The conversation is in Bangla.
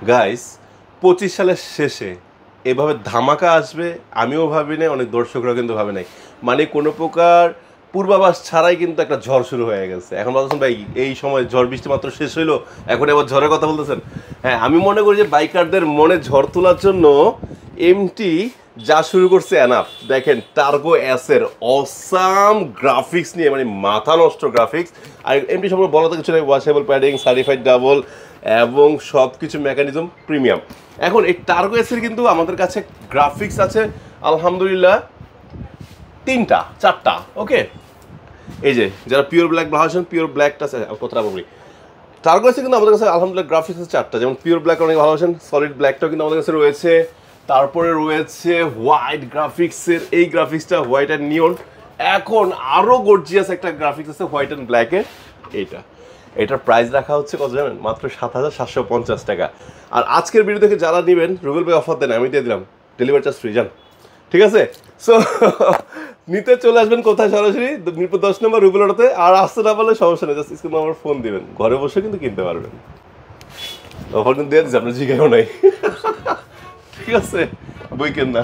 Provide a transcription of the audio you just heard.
গাইস 25 সালের শেষে এভাবে ধামাকা আসবে আমিও ভাবি নাই, অনেক দর্শকরা কিন্তু ভাবে নাই। মানে কোনো প্রকার পূর্বাভাস ছাড়াই কিন্তু একটা ঝড় শুরু হয়ে গেছে। এখন বলছেন ভাই এই সময় ঝড় বৃষ্টি মাত্র শেষ হইলো, এখন আবার ঝড়ের কথা বলতেছেন। হ্যাঁ, আমি মনে করি যে বাইকারদের মনে ঝড় তোলার জন্য এমটি যা শুরু করছে এনাফ। দেখেন টার্গো এসের অসাম গ্রাফিক্স নিয়ে, মানে মাথা নষ্ট গ্রাফিক্স। আর এমটি সম্পর্কে বলা তো কিছু নেই, ওয়াশেবল প্যাডিং, সার্টিফাইড ডাবল এবং সব কিছু মেকানিজম প্রিমিয়াম। এখন এই টার্গো এসের কিন্তু আমাদের কাছে গ্রাফিক্স আছে আলহামদুলিল্লাহ 4টা। ওকে, এই যে যারা পিওর ব্ল্যাক ভার্সন, পিওর ব্ল্যাকটা কতটা বলি, টার্গো এসে কিন্তু আমাদের কাছে আলহামদুলিল্লাহ গ্রাফিক্স আছে 4টা। যেমন পিওর ব্ল্যাক অনেক ভালোবাসেন, সলিড ব্ল্যাকটাও কিন্তু আমাদের কাছে রয়েছে। তারপরে রয়েছে হোয়াইট গ্রাফিক্সের, এই গ্রাফিক্সটা হোয়াইট অ্যান্ড নিয়ন। এখন আরও গর্জিয়াস একটা গ্রাফিক্স আছে হোয়াইট অ্যান্ড ব্ল্যাকের, এটার প্রাইস রাখা হচ্ছে কত জানেন? মাত্র 7,750 টাকা। আর আজকের ভিডিও থেকে যারা নেবেন রুবেল ভাই অফার দেন, আমি দিয়ে দিলাম ডেলিভারি চার্জ ফ্রি, যান। ঠিক আছে, সো নিতে চলে আসবেন কোথায়? সরাসরি মিরপুর 10 নম্বর রুবেল অটোতে। আর আসতে না পারলে সমস্যা নেই, জাস্ট স্ক্রিনে আমার ফোন দিবেন, ঘরে বসে কিন্তু কিনতে পারবেন। অফার কিন্তু দিয়ে দিচ্ছি, আপনার জিজ্ঞাসাও নাই। ঠিক আছে, বই কেন না।